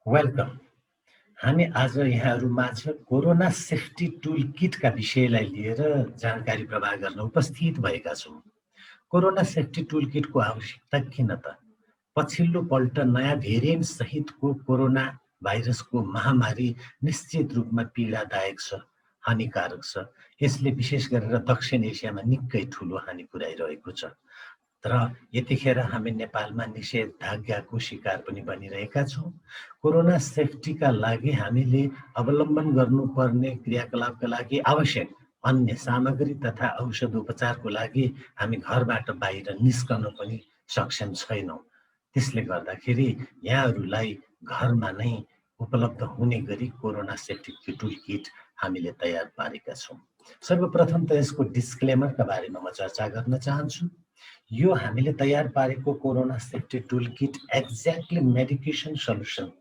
Welcome. हामी आज यहाँहरूमाझ corona safety tool किटका विषयलाई लिएर जानकारी प्रवाह गर्न उपस्थित भएका छौँ। कोरोना सेफ्टी टुल किटको आवश्यकता किन त? पछिल्लो पल्ट नयाँ भेरिएन्ट सहितको कोरोना भाइरसको महामारी निश्चित रूपमा पीडादायक छ, हानिकारक छ। यसले विशेष गरेर दक्षिण एसियामा निकै ठुलो हानि पुर्याइरहेको छ। तर यतिखेर हामी नेपालमा निषेधाज्ञाको शिकार पनि बनिरहेका छौँ। कोरोना सेफ्टीका लागि हामीले अवलम्बन गर्नुपर्ने क्रियाकलापका लागि आवश्यक अन्य सामग्री तथा औषध उपचारको लागि हामी घरबाट बाहिर निस्कन पनि सक्षम छैनौँ। त्यसले गर्दाखेरि यहाँहरूलाई घरमा नै उपलब्ध हुने गरी कोरोना सेफ्टी टुल किट हामीले तयार पारेका छौँ। सर्वप्रथम त यसको डिस्क्लेमरका बारेमा म चर्चा गर्न चाहन्छु। यो हामीले तयार पारेको कोरोना सेफ्टी टुल किट एक्ज्याक्टली मेडिकेसन सल्युसन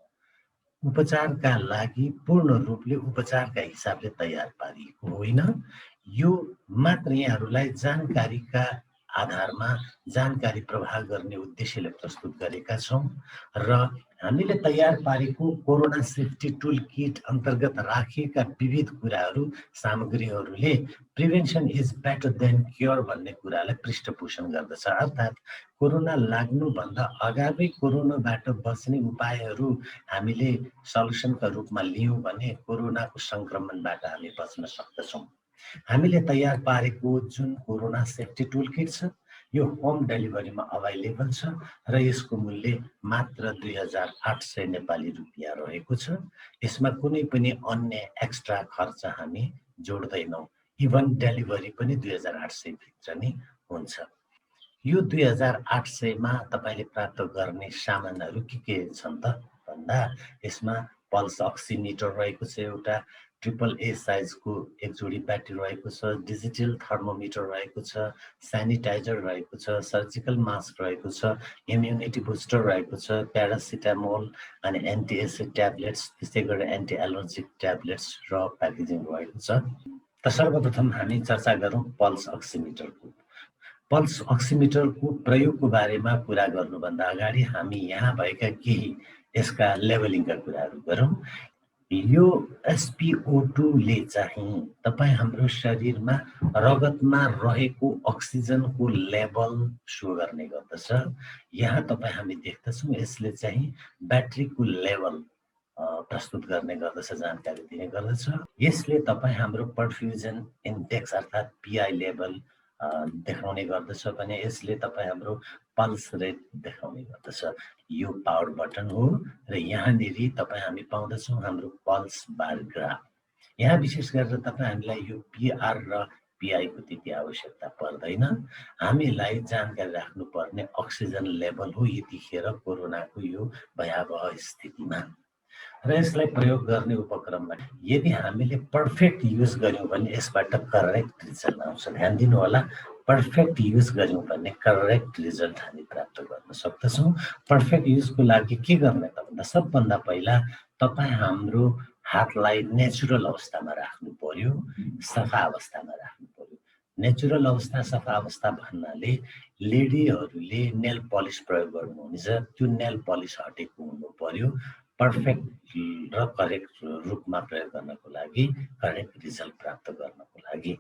उपचारका लागि पूर्ण रूपले उपचारका हिसाबले तयार पारिएको होइन। यो मात्र यहाँहरूलाई जानकारीका आधारमा जानकारी प्रवाह गर्ने उद्देश्यले प्रस्तुत गरेका छौँ र हामीले तयार पारेको कोरोना सेफ्टी टुल किट अन्तर्गत राखिएका विविध कुराहरू सामग्रीहरूले prevention is better than cure भन्ने कुरालाई पृष्ठपोषण गर्दछ। अर्थात् कोरोना लाग्नुभन्दा अगावै कोरोनाबाट बच्ने उपायहरू हामीले सल्युसनका रूपमा लियौँ भने कोरोनाको सङ्क्रमणबाट हामी बच्न सक्दछौँ। हामीले तयार पारेको जुन कोरोना सेफ्टी टुल किट छ यो होम डेलिभरीमा अभाइलेबल छ र यसको मूल्य मात्र 2800 नेपाली रुपियाँ रहेको छ। यसमा कुनै पनि अन्य एक्स्ट्रा खर्च हामी जोड्दैनौँ। इभन डेलिभरी पनि 2800 भित्र नै हुन्छ। यो 2800 मा तपाईले प्राप्त गर्ने सामानहरू के छन् त भन्दा यसमा पल्स अक्सिमिटर रहेको छ, एउटा AAA साइजको एक जोडी ब्याट्री रहेको छ, डिजिटल थर्मोमिटर रहेको छ, सेनिटाइजर रहेको छ, सर्जिकल मास्क रहेको छ, इम्युनिटी बुस्टर रहेको छ, प्यारासिटामोल अनि एन्टी एसिड ट्याब्लेट्स, त्यसै गरी एन्टी एलर्जिक ट्याब्लेट्स र प्याकेजिङ रहेको छ। त सर्वप्रथम हामी चर्चा गरौँ पल्स अक्सिमिटरको। पल्स अक्सिमिटरको प्रयोगको बारेमा कुरा गर्नुभन्दा अगाडि हामी यहाँ भएका केही यसका लेभलिङका कुराहरू गरौँ। यो SpO2ले चाहिँ तपाईँ हाम्रो शरीरमा रगतमा रहेको अक्सिजनको लेभल सो गर्ने गर्दछ। यहाँ तपाईँ हामी देख्दछौँ यसले चाहिँ ब्याट्रीको लेभल प्रस्तुत गर्ने गर्दछ, जानकारी दिने गर्दछ। यसले तपाईँ हाम्रो पर्फ्युजन इन्डेक्स अर्थात् PI लेभल देखाउने गर्दछ भने यसले तपाईँ हाम्रो पल्स रेट देखाउने गर्दछ। यो पावर बटन हो र यहाँनिर तपाईँ हामी पाउँदछौँ हाम्रो पल्स बार ग्राफ। यहाँ विशेष गरेर तपाईँ हामीलाई यो PR र PI को त्यति आवश्यकता पर्दैन। हामीलाई जानकारी राख्नुपर्ने अक्सिजन लेभल हो यतिखेर कोरोनाको यो भयावह स्थितिमा। र यसलाई प्रयोग गर्ने उपक्रममा यदि हामीले पर्फेक्ट युज गर्यौँ भने यसबाट करेक्ट रिजल्ट आउँछ। ध्यान दिनु होला, पर्फेक्ट युज गर्यौँ भने करेक्ट रिजल्ट हामी प्राप्त गर्न सक्दछौँ। पर्फेक्ट युजको लागि के गर्ने त भन्दा सबभन्दा पहिला तपाईँ हाम्रो हातलाई नेचुरल अवस्थामा राख्नु पर्यो, सफा अवस्थामा राख्नु पर्यो। नेचुरल अवस्था, सफा अवस्था भन्नाले लेडीहरूले नेल पलिस प्रयोग गर्नुहुन्छ, त्यो नेल पलिस हटेको हुनु पर्यो। पर्फेक्ट र करेक्ट रूपमा प्रयोग गर्नको लागि, करेक्ट रिजल्ट प्राप्त गर्नको लागि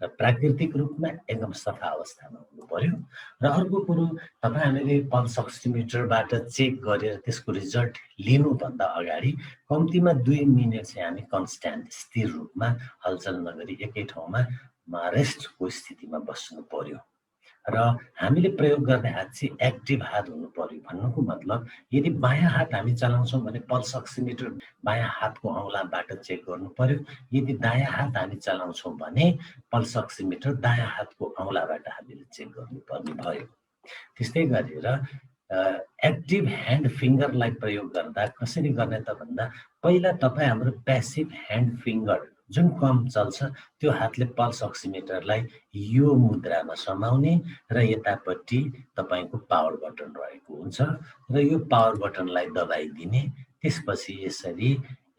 र प्राकृतिक रूपमा एकदम सफा अवस्थामा हुनु पर्यो। र अर्को कुरो, तपाईँ हामीले पल्स अक्सिमिटरबाट चेक गरेर त्यसको रिजल्ट लिनुभन्दा अगाडि कम्तीमा 2 मिनट चाहिँ हामी कन्स्ट्यान्ट स्थिर रूपमा हलचल नगरी एकै ठाउँमा रेस्टको स्थितिमा बस्नु पर्यो। र हामीले प्रयोग गर्ने हात चाहिँ एक्टिभ हात हुनु पर्यो। भन्नुको मतलब यदि बायाँ हात हामी चलाउँछौँ भने पल्स अक्सिमिटर बायाँ हातको औँलाबाट चेक गर्नु पर्यो। यदि दायाँ हात हामी चलाउँछौँ भने पल्स अक्सिमिटर दायाँ हातको औँलाबाट हामीले चेक गर्नुपर्ने भयो। त्यस्तै गरेर एक्टिभ ह्यान्ड फिङ्गरलाई प्रयोग गर्दा कसरी गर्ने त भन्दा पहिला तपाईँ हाम्रो प्यासिभ ह्यान्ड फिङ्गर जुन कम चल्छ त्यो हातले पल्स अक्सिमिटरलाई यो मुद्रामा समाउने र यतापट्टि तपाईँको पावर बटन रहेको हुन्छ र यो पावर बटनलाई दबाइदिने। त्यसपछि यसरी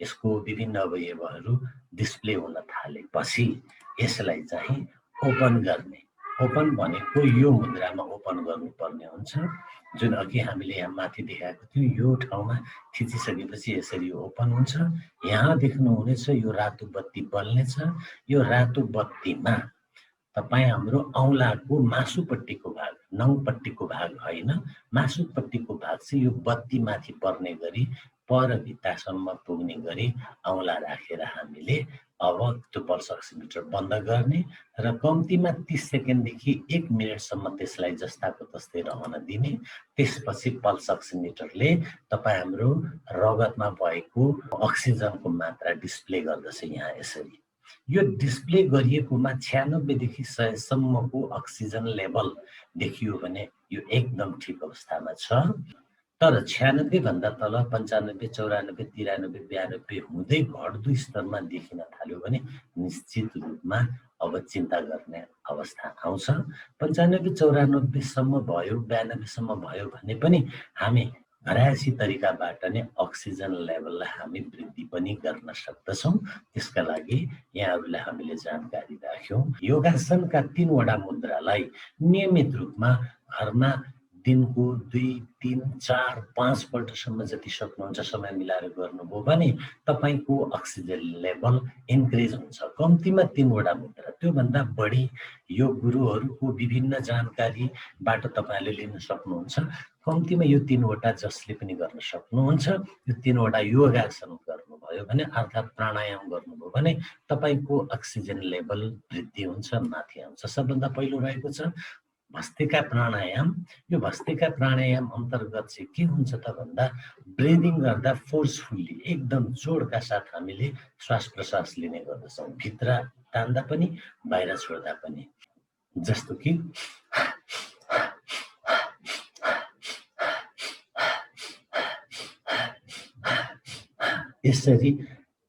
यसको विभिन्न अवयवहरू डिस्प्ले हुन थालेपछि यसलाई चाहिँ ओपन गर्ने ओपन भनेको यो मुद्रामा ओपन गर्नुपर्ने हुन्छ, जुन अघि हामीले यहाँ माथि देखाएको थियौँ। यो ठाउँमा थिचिसकेपछि यसरी ओपन हुन्छ। यहाँ देख्नुहुनेछ यो रातो बत्ती बल्नेछ। यो रातो बत्तीमा तपाईँ हाम्रो औँलाको मासुपट्टिको भाग, नङपट्टिको भाग होइन, मासुपट्टिको भाग चाहिँ यो बत्ती माथि पर्ने गरी पर भित्तासम्म पुग्ने गरी औँला राखेर हामीले अब त्यो पल्स अक्सिमिटर बन्द गर्ने र कम्तीमा 30 सेकेन्डदेखि 1 मिनटसम्म त्यसलाई जस्ताको तस्तै रहन दिने। त्यसपछि पल्स अक्सिमिटरले तपाईँ हाम्रो रगतमा भएको अक्सिजनको मात्रा डिस्प्ले गर्दछ। यहाँ यसरी यो डिस्प्ले गरिएकोमा 96 देखि 100 सम्मको अक्सिजन लेभल देखियो भने यो एकदम ठिक अवस्थामा छ। तर 96 भन्दा तल 95, 94, 93, 92 हुँदै घट्दो स्तरमा देखिन थाल्यो भने निश्चित रूपमा अब चिन्ता गर्ने अवस्था आउँछ। 95, 94 सम्म भयो, 92 सम्म भयो भने पनि हामी घरायसी तरिकाबाट नै अक्सिजन लेभललाई हामी वृद्धि पनि गर्न सक्दछौँ। त्यसका लागि यहाँहरूलाई हामीले जानकारी राख्यौँ। योगासनका 3वटा मुद्रालाई नियमित रूपमा घरमा दिनको 2, 3, 4, 5 पल्टसम्म जति सक्नुहुन्छ समय मिलाएर गर्नुभयो भने तपाईँको अक्सिजन लेभल इन्क्रिज हुन्छ। कम्तीमा 3वटा मुद्रा, त्योभन्दा बढी योग गुरुहरूको विभिन्न जानकारीबाट तपाईँले लिन सक्नुहुन्छ। कम्तीमा यो 3वटा जसले पनि गर्न सक्नुहुन्छ, यो 3वटा योगासन गर्नुभयो भने अर्थात् प्राणायाम गर्नुभयो भने तपाईँको अक्सिजन लेभल वृद्धि हुन्छ, माथि आउँछ। सबभन्दा पहिलो रहेको छ भस्त्रिका प्राणायाम। यो भस्त्रिका प्राणायाम अन्तर्गत चाहिँ के हुन्छ त भन्दा ब्रिदिङ गर्दा फोर्सफुल्ली एकदम जोडका साथ हामीले श्वास प्रश्वास लिने गर्दछौँ, भित्र तान्दा पनि बाहिर छोड्दा पनि। जस्तो कि यसरी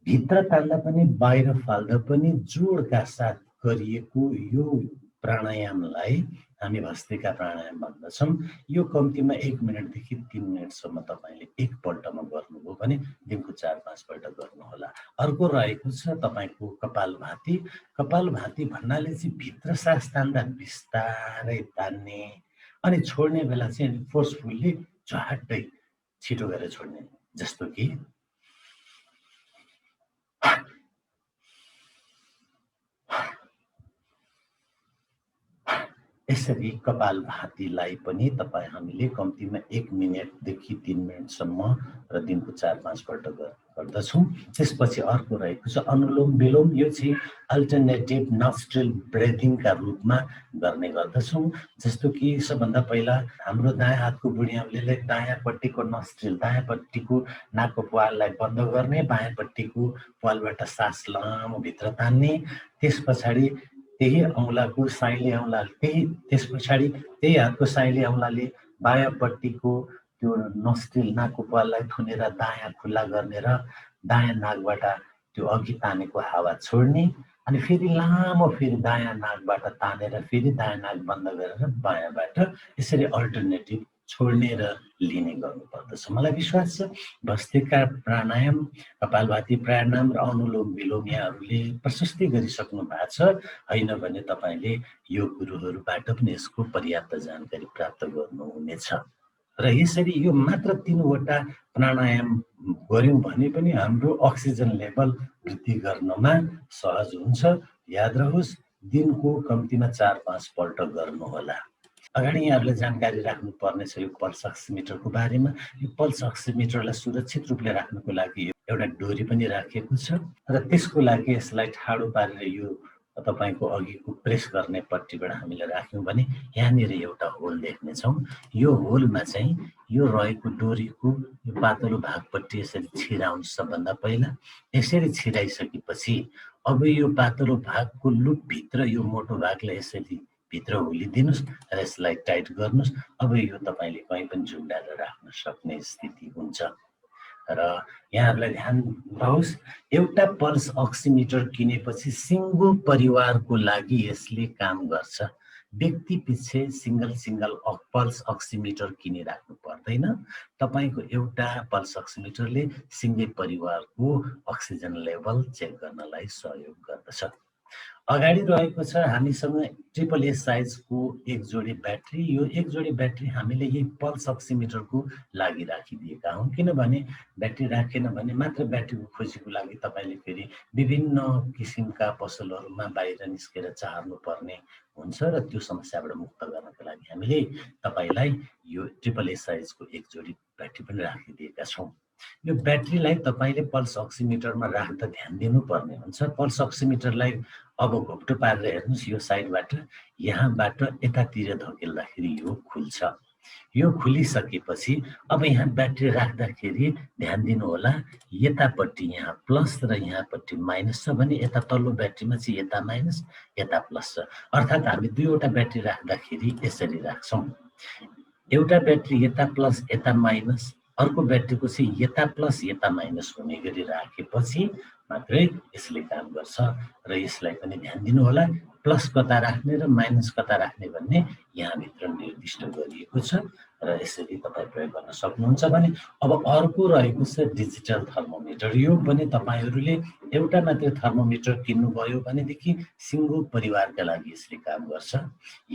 भित्र तान्दा पनि बाहिर फाल्दा पनि जोडका साथ गरिएको यो प्राणायामलाई हामी भस्त्रिका प्राणायाम भन्दछौँ। यो कम्तीमा 1 मिनटदेखि 3 मिनटसम्म तपाईँले एकपल्टमा गर्नुभयो भने दिनको 4-5 पल्ट गर्नुहोला। अर्को रहेको छ तपाईँको कपालभाती। कपालभाती भन्नाले चाहिँ भित्र सास तान्दा बिस्तारै तान्ने अनि छोड्ने बेला चाहिँ फोर्सफुल्ली झट्टै छिटो गरेर छोड्ने। जस्तो कि यसरी कपालभातीलाई पनि तपाईँ हामीले कम्तीमा 1 मिनटदेखि 3 मिनटसम्म र दिनको 4-5 पल्ट गर्दछौँ। त्यसपछि अर्को रहेको छ अनुलोम विलोम। यो चाहिँ अल्टरनेटिभ नस्ट्रिल ब्रेथिङका रूपमा गर्ने गर्दछौँ। जस्तो कि सबभन्दा पहिला हाम्रो दायाँ हातको बुढियाउँले दायाँपट्टिको नस्ट्रिल, दायाँपट्टिको नाकको प्वाललाई बन्द गर्ने, बायाँपट्टिको प्वालबाट सास लामो भित्र तान्ने, त्यस पछाडि त्यही औँलाको साइले औँला, त्यस पछाडि त्यही हातको साइले औँलाले बायाँपट्टिको त्यो नस्ट्रिल नाकको प्वाललाई थुनेर दायाँ खुल्ला गर्ने र दायाँ नाकबाट त्यो अघि तानेको हावा छोड्ने, अनि फेरि लामो फेरि दायाँ नाकबाट तानेर फेरि दायाँ नाक बन्द गरेर बायाँबाट यसरी अल्टरनेटिभ छोड्ने र लिने गर्नुपर्दछ। मलाई विश्वास छ भस्त्रिका प्राणायाम, कपालभाती प्राणायाम र अनुलोम विलोम यहाँहरूले प्रशस्तै गरिसक्नु भएको छ। होइन भने तपाईँले योग गुरुहरूबाट पनि यसको पर्याप्त जानकारी प्राप्त गर्नुहुनेछ। र यसरी यो मात्र 3वटा प्राणायाम गऱ्यौँ भने पनि हाम्रो अक्सिजन लेभल वृद्धि गर्नमा सहज हुन्छ। याद रहोस् दिनको कम्तीमा 4-5 पल्ट गर्नुहोला। अगाडि यहाँहरूले जानकारी राख्नुपर्ने छ यो पल्स अक्सिमिटरको बारेमा। यो पल्स अक्सिमिटरलाई सुरक्षित रूपले राख्नुको लागि एउटा डोरी पनि राखिएको छ र त्यसको लागि यसलाई ठाडो पारेर यो तपाईँको अघिको प्रेस गर्ने पट्टिबाट हामीले राख्यौँ भने यहाँनिर एउटा होल देख्नेछौँ। यो होलमा चाहिँ यो रहेको डोरीको यो पातलो भागपट्टि यसरी छिराउनु सबभन्दा पहिला। यसरी छिराइसकेपछि अब यो पातलो भागको लुपभित्र यो मोटो भागलाई यसरी भित्र होलिदिनुहोस् र यसलाई टाइट गर्नुहोस्। अब यो तपाईँले कहीँ पनि झुन्डाएर राख्न सक्ने स्थिति हुन्छ। र यहाँहरूलाई ध्यान रहोस् एउटा पल्स अक्सिमिटर किनेपछि सिङ्गो परिवारको लागि यसले काम गर्छ। व्यक्ति पछि सिङ्गल पल्स अक्सिमिटर किनिराख्नु पर्दैन। तपाईँको एउटा पल्स अक्सिमिटरले सिङ्गै परिवारको अक्सिजन लेभल चेक गर्नलाई सहयोग गर्दछ। अगाडि रहेको छ हामीसँग ट्रिपल ए साइजको एक जोडी ब्याट्री। यो एक जोडी ब्याट्री हामीले यही पल्स अक्सिमिटरको लागि राखिदिएका हौँ, किनभने ब्याट्री राखेन भने मात्र ब्याट्रीको खोजीको लागि तपाईँले फेरि विभिन्न किसिमका पसलहरूमा बाहिर निस्केर चाहनु पर्ने हुन्छ र त्यो समस्याबाट मुक्त गर्नको लागि हामीले तपाईँलाई यो ट्रिपल ए साइजको एक जोडी ब्याट्री पनि राखिदिएका छौँ। यो ब्याट्रीलाई तपाईँले पल्स अक्सिमिटरमा राख्दा ध्यान दिनुपर्ने हुन्छ। पल्स अक्सिमिटरलाई अब घोप्टो पारेर हेर्नुहोस्, यो साइडबाट यहाँबाट यतातिर धकेल्दाखेरि यो खुल्छ। यो खुलिसकेपछि अब यहाँ ब्याट्री राख्दाखेरि ध्यान दिनुहोला, यतापट्टि यहाँ प्लस र यहाँपट्टि माइनस छ भने यता तल्लो ब्याट्रीमा चाहिँ यता माइनस यता प्लस छ। अर्थात् हामी दुईवटा ब्याट्री राख्दाखेरि यसरी राख्छौँ, एउटा ब्याट्री यता प्लस यता माइनस, अर्को ब्याट्रीको चाहिँ यता प्लस यता माइनस हुने गरी राखेपछि मात्रै यसले काम गर्छ। र यसलाई पनि ध्यान दिनुहोला, प्लस कता राख्ने र माइनस कता राख्ने भन्ने यहाँभित्र निर्दिष्ट गरिएको छ र यसरी तपाईँ प्रयोग गर्न सक्नुहुन्छ। भने अब अर्को रहेको छ डिजिटल थर्मोमिटर। यो पनि तपाईँहरूले एउटा मात्रै थर्मोमिटर किन्नुभयो भनेदेखि सिङ्गो परिवारका लागि यसले काम गर्छ।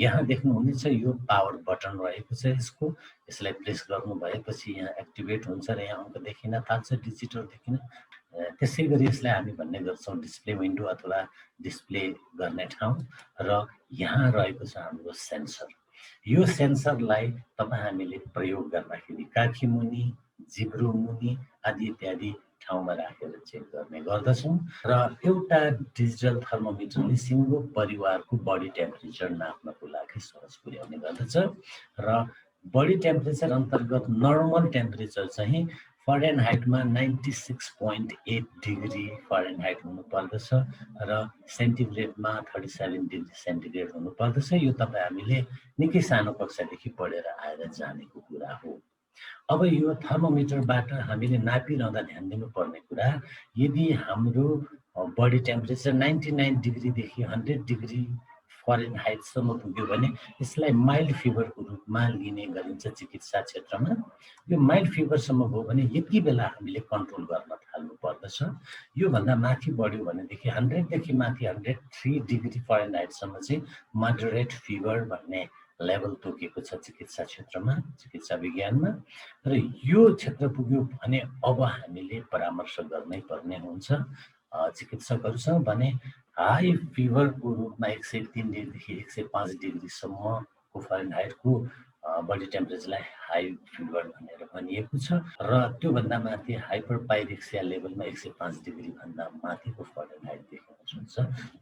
यहाँ देख्नुहुनेछ यो पावर बटन रहेको छ यसको, यसलाई प्रेस गर्नु भएपछि यहाँ एक्टिभेट हुन्छ र यहाँ अङ्क देखिन थाल्छ, डिजिटल देखिन। त्यसै गरी यसलाई हामी भन्ने गर्छौँ डिस्प्ले विन्डो अथवा डिस्प्ले गर्ने ठाउँ। र यहाँ रहेको छ हाम्रो सेन्सर। यो सेन्सरलाई तपाईँ हामीले प्रयोग गर्दाखेरि काखी मुनि, जिब्रो मुनि आदि इत्यादि ठाउँमा राखेर चेक गर्ने गर्दछौँ। र एउटा डिजिटल थर्मोमिटरले सिङ्गो परिवारको बडी टेम्परेचर नाप्नको लागि सहज पुर्याउने गर्दछ। र बडी टेम्परेचर अन्तर्गत नर्मल टेम्परेचर चाहिँ फरेनहाइटमा 96.8 डिग्री फरेनहाइट हुनुपर्दछ र सेन्टिग्रेडमा 37 डिग्री सेन्टिग्रेड हुनुपर्दछ। यो तपाईँ हामीले निकै सानो कक्षादेखि पढेर आएर जानेको कुरा हो। अब यो थर्मोमिटरबाट हामीले नापिरहँदा ध्यान दिनुपर्ने कुरा, यदि हाम्रो बडी टेम्परेचर 99 डिग्रीदेखि 100 डिग्री फरेनहाइटसम्म पुग्यो भने यसलाई माइल्ड फिभरको रूपमा लिने गरिन्छ चिकित्सा क्षेत्रमा। यो माइल्ड फिभरसम्म भयो भने यति बेला हामीले कन्ट्रोल गर्न थाल्नु पर्दछ। योभन्दा माथि बढ्यो भनेदेखि 100देखि माथि 103 डिग्री फरेनहाइटसम्म चाहिँ मोडरेट फिभर भन्ने लेभल तोकेको छ चिकित्सा क्षेत्रमा, चिकित्सा विज्ञानमा। र यो क्षेत्र पुग्यो भने अब हामीले परामर्श गर्नै पर्ने हुन्छ चिकित्सकहरूसँग। भने हाई फिभरको रूपमा 103 डिग्रीदेखि 105 डिग्रीसम्मको फरेनहाइटको बडी टेम्परेचरलाई हाई फिभर भनेर भनिएको छ। र त्योभन्दा माथि हाइपरपाइरेक्सिया लेभलमा 105 डिग्रीभन्दा माथिको फरेनहाइट देख्न सक्छ।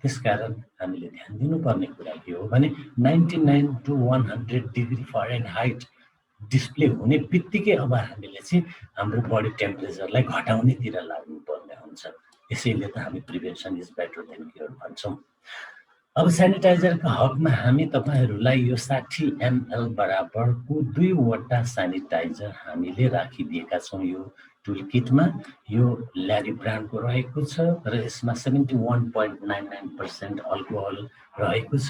त्यसकारण हामीले ध्यान दिनुपर्ने कुरा के हो भने 99 to 100 डिग्री फरेनहाइट डिस्प्ले हुने बित्तिकै अब हामीले चाहिँ हाम्रो बडी टेम्परेचरलाई घटाउनेतिर लाग्नुपर्ने हुन्छ। यसैले त हामी prevention is better than cure भन्छौँ। अब सेनिटाइजरका हकमा हामी तपाईँहरूलाई यो 60 ml बराबरको 2वटा सेनिटाइजर हामीले राखिदिएका छौँ यो टुल किटमा। यो ल्यारी ब्रान्डको रहेको छ र यसमा 71.99% अल्कोहल रहेको छ।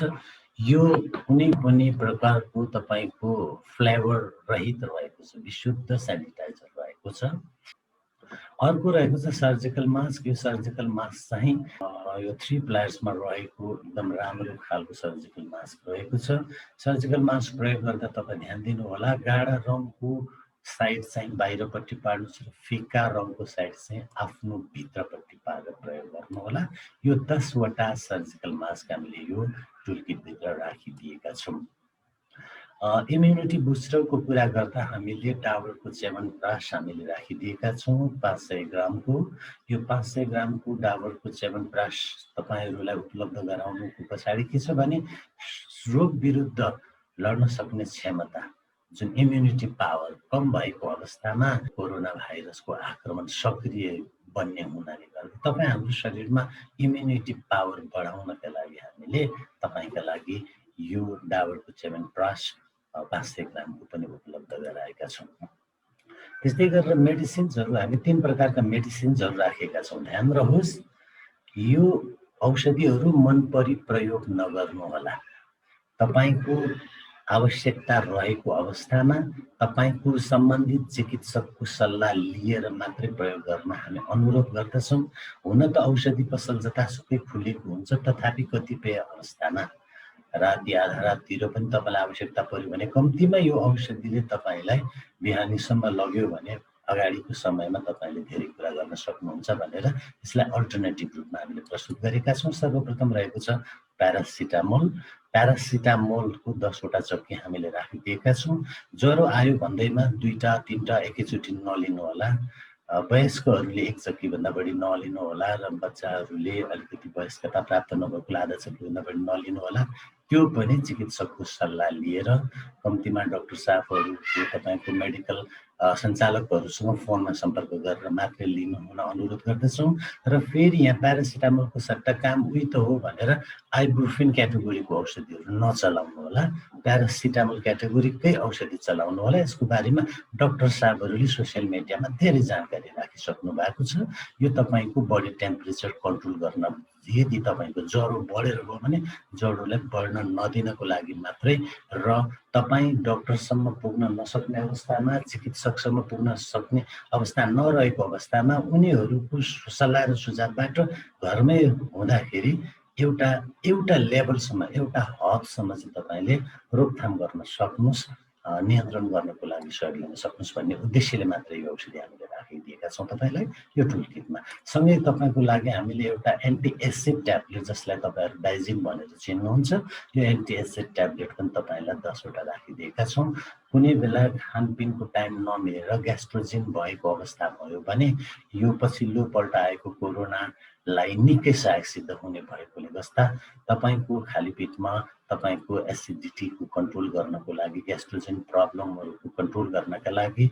यो कुनै पनि प्रकारको तपाईँको फ्लेभर रहित रहेको छ, विशुद्ध सेनिटाइजर रहेको छ। अर्को रहेको छ सर्जिकल मास्क। यो सर्जिकल मास्क चाहिँ यो 3 प्लेयर्समा रहेको एकदम राम्रो खालको सर्जिकल मास्क रहेको छ। सर्जिकल मास्क प्रयोग गर्दा तपाईँ ध्यान दिनुहोला, गाढा रङको साइड चाहिँ बाहिरपट्टि पार्नुहोस् र फिका रङको साइड चाहिँ आफ्नो भित्रपट्टि पारेर प्रयोग गर्नुहोला। यो 10वटा सर्जिकल मास्क हामीले यो टुल किटभित्र राखिदिएका छौँ। इम्युनिटी बुस्टरको कुरा गर्दा हामीले डाबरको च्यवनप्रास हामीले राखिदिएका छौँ 500 ग्रामको। यो 500 ग्रामको डाबरको च्यवनप्रास तपाईँहरूलाई उपलब्ध गराउनुको पछाडि के छ भने रोग विरुद्ध लड्न सक्ने क्षमता, जुन इम्युनिटी पावर कम भएको अवस्थामा कोरोना भाइरसको आक्रमण सक्रिय बन्ने हुनाले गर्दा तपाईँ हाम्रो शरीरमा इम्युनिटी पावर बढाउनका लागि हामीले तपाईँका लागि यो डाबरको च्यवनप्रास 500 ग्रामको पनि उपलब्ध गराएका छौँ। त्यस्तै गरेर मेडिसिन्सहरू हामी 3 प्रकारका मेडिसिन्सहरू राखेका छौँ। ध्यान रहोस्, यो औषधिहरू मन परी प्रयोग नगर्नुहोला। तपाईँको आवश्यकता रहेको अवस्थामा तपाईको सम्बन्धित चिकित्सकको सल्लाह लिएर मात्रै प्रयोग गर्न हामी अनुरोध गर्दछौँ। हुन त औषधि पसल जतासुकै खुलेको हुन्छ, तथापि कतिपय अवस्थामा राति आधा राततिर पनि तपाईँलाई आवश्यकता पर्यो भने कम्तीमा यो औषधिले तपाईँलाई बिहानीसम्म लग्यो भने अगाडिको समयमा तपाईँले धेरै कुरा गर्न सक्नुहुन्छ भनेर यसलाई अल्टरनेटिभ रूपमा हामीले प्रस्तुत गरेका छौँ। सर्वप्रथम रहेको छ प्यारासिटामोल। प्यारासिटामोलको 10वटा चक्की हामीले राखिदिएका छौँ। ज्वरो आयो भन्दैमा 2टा 3टा एकैचोटि नलिनु होला। वयस्कहरूले 1 चक्कीभन्दा बढी नलिनु होला र बच्चाहरूले अलिकति वयस्कता प्राप्त नभएकोले आधा चक्कीभन्दा बढी नलिनु होला। त्यो पनि चिकित्सकको सल्लाह लिएर कम्तीमा डाक्टर साहबहरूको तपाईँको मेडिकल सञ्चालकहरूसँग फोनमा सम्पर्क गरेर मात्रै लिनु हुन अनुरोध गर्दछौँ। र फेरि यहाँ प्यारासिटामोलको सट्टा काम उही त हो भनेर आइबुप्रोफेन क्याटेगोरीको औषधिहरू नचलाउनु होला। प्यारासिटामोल क्याटेगोरीकै औषधि चलाउनु होला। यसको बारेमा डाक्टर साहबहरूले सोसियल मिडियामा धेरै जानकारी राखिसक्नु भएको छ। यो तपाईँको बडी टेम्परेचर कन्ट्रोल गर्न, यदि तपाईँको ज्वरो बढेर गयो भने ज्वरोलाई बढ्न नदिनको लागि मात्रै, र तपाईँ डाक्टरसम्म पुग्न नसक्ने अवस्थामा, चिकित्सकसम्म पुग्न सक्ने अवस्था नरहेको अवस्थामा उनीहरूको सल्लाह र सुझावबाट घरमै हुँदाखेरि एउटा लेभलसम्म, एउटा हदसम्म चाहिँ तपाईँले रोकथाम गर्न सक्नुहोस्, नियन्त्रण गर्नको लागि सहयोग लिन सक्नुहोस् भन्ने उद्देश्यले मात्र यो औषधि हामीले राखिदिएका छौँ तपाईँलाई यो टुलकिटमा। सँगै तपाईँको लागि हामीले एउटा एन्टी एसिड ट्याब्लेट, जसलाई तपाईँहरू डाइजिन भनेर चिन्नुहुन्छ, यो एन्टी एसिड ट्याब्लेट पनि तपाईँलाई 10वटा राखिदिएका छौँ। कुनै बेला खानपिनको टाइम नमिलेर ग्यास्ट्रोजिन भएको अवस्था भयो भने यो पछिल्लोपल्ट आएको कोरोनालाई निकै सहायक सिद्ध हुने भएकोले गर्दा तपाईँको खाली पेटमा तपाईँको एसिडिटीको कन्ट्रोल गर्नको लागि, ग्यास्ट्रोजिन प्रब्लमहरूको कन्ट्रोल गर्नका लागि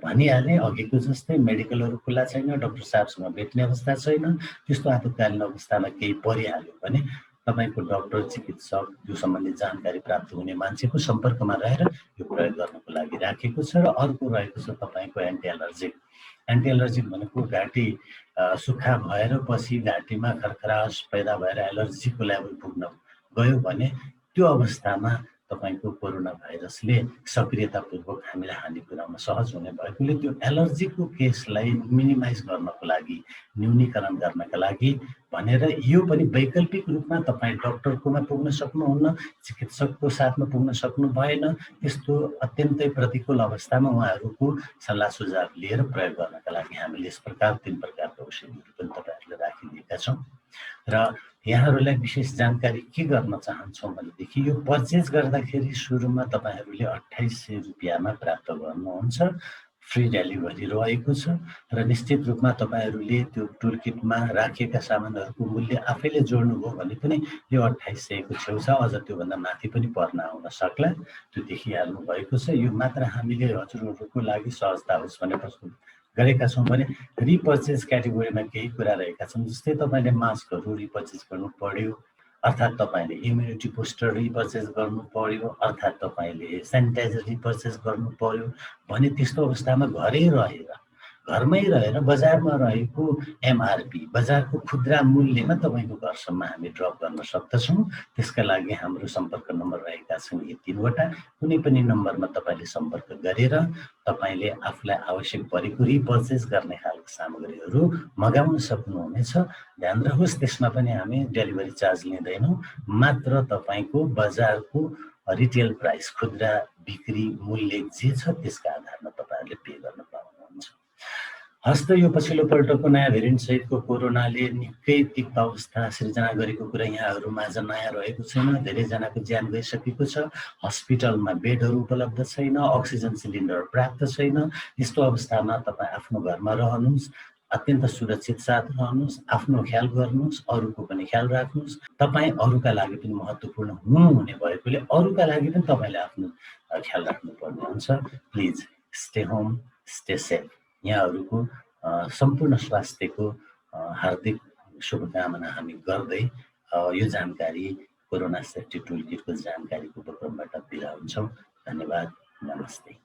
भनिहालेँ अघिको जस्तै मेडिकलहरू खुल्ला छैन, डाक्टर साहबसँग भेट्ने अवस्था छैन, त्यस्तो आपतकालीन अवस्थामा केही परिहाल्यो भने तपाईँको डाक्टर, चिकित्सक, यो सम्बन्धी जानकारी प्राप्त हुने मान्छेको सम्पर्कमा रहेर यो प्रयोग गर्नको लागि राखेको छ। र अर्को रहेको छ तपाईँको एन्टी एलर्जिक। एन्टी एलर्जिक भनेको घाँटी सुक्खा भएर पछि घाँटीमा खरखरास पैदा भएर एलर्जीको लेभल पुग्न गयो भने त्यो अवस्थामा तपाईँको कोरोना भाइरसले सक्रियतापूर्वक हामीलाई हानि पुर्याउन सहज हुने भएकोले त्यो एलर्जीको केसलाई मिनिमाइज गर्नको लागि, न्यूनीकरण गर्नका लागि भनेर यो पनि वैकल्पिक रूपमा तपाईँ डाक्टरकोमा पुग्न सक्नुहुन्न, चिकित्सकको साथमा पुग्न सक्नु भएन, त्यस्तो अत्यन्तै प्रतिकूल अवस्थामा उहाँहरूको सल्लाह सुझाव लिएर प्रयोग गर्नका लागि हामीले यस प्रकार 3 प्रकारका औषधिहरू पनि तपाईँहरूले राखिदिएका छौँ। र यहाँहरूलाई विशेष जानकारी के गर्न चाहन्छौँ भनेदेखि यो पर्चेज गर्दाखेरि सुरुमा तपाईँहरूले 2800 रुपियाँमा प्राप्त गर्नुहुन्छ। फ्री डेलिभरी रहेको छ र निश्चित रूपमा तपाईँहरूले त्यो टुलकिटमा राखिएका सामानहरूको मूल्य आफैले जोड्नुभयो भने पनि यो 2800 को छेउ छ, अझ त्योभन्दा माथि पनि पर्न आउन सक्ला, त्यो देखिहाल्नु भएको छ। यो मात्र हामीले हजुरहरूको लागि सहजता होस् भनेर प्रस्तुत गरेका छौँ भने रिपर्चेज क्याटेगोरीमा केही कुरा रहेका छन्। जस्तै तपाईँले मास्कहरू रिपर्चेज गर्नु पर्यो, अर्थात् तपाईँले इम्युनिटी बुस्टर रिपर्चेज गर्नु पर्यो, अर्थात् तपाईँले सेनिटाइजर रिपर्चेज गर्नु पर्यो भने त्यस्तो अवस्थामा घरमै रहेर बजारमा रहेको एमआरपी, बजारको खुद्रा मूल्यमा तपाईँको घरसम्म हामी ड्रप गर्न सक्दछौँ। त्यसका लागि हाम्रो सम्पर्क नम्बर रहेका छन् यी 3वटा। कुनै पनि नम्बरमा तपाईँले सम्पर्क गरेर तपाईँले आफूलाई आवश्यक परेको रिपर्चेज गर्ने खालको सामग्रीहरू मगाउन सक्नुहुनेछ। ध्यान रहोस्, त्यसमा पनि हामी डेलिभरी चार्ज लिँदैनौँ, मात्र तपाईँको बजारको रिटेल प्राइस, खुद्रा बिक्री मूल्य जे छ त्यसका आधारमा तपाईँहरूले पे गर्न पाउनुहुन्छ। हस्त यो पछिल्लो पल्टको नयाँ भेरिएन्ट सहितको कोरोनाले निकै तिक्त अवस्था सिर्जना गरेको कुरा यहाँहरूमाझ नयाँ रहेको छैन। धेरैजनाको ज्यान गइसकेको छ, हस्पिटलमा बेडहरू उपलब्ध छैन, अक्सिजन सिलिन्डर प्राप्त छैन। यस्तो अवस्थामा तपाईँ आफ्नो घरमा रहनुहोस्, अत्यन्त सुरक्षित साथ रहनुहोस्, आफ्नो ख्याल गर्नुहोस्, अरूको पनि ख्याल राख्नुहोस्। तपाईँ अरूका लागि पनि महत्त्वपूर्ण हुनुहुने भएकोले अरूका लागि पनि तपाईँले आफ्नो ख्याल राख्नुपर्ने हुन्छ। Please stay home, stay safe. यहाँहरूको सम्पूर्ण स्वास्थ्यको हार्दिक शुभकामना हामी गर्दै यो जानकारी, कोरोना सेफ्टी टुलकिटको जानकारीको उपक्रमबाट बिदा हुन्छौँ। धन्यवाद, नमस्ते।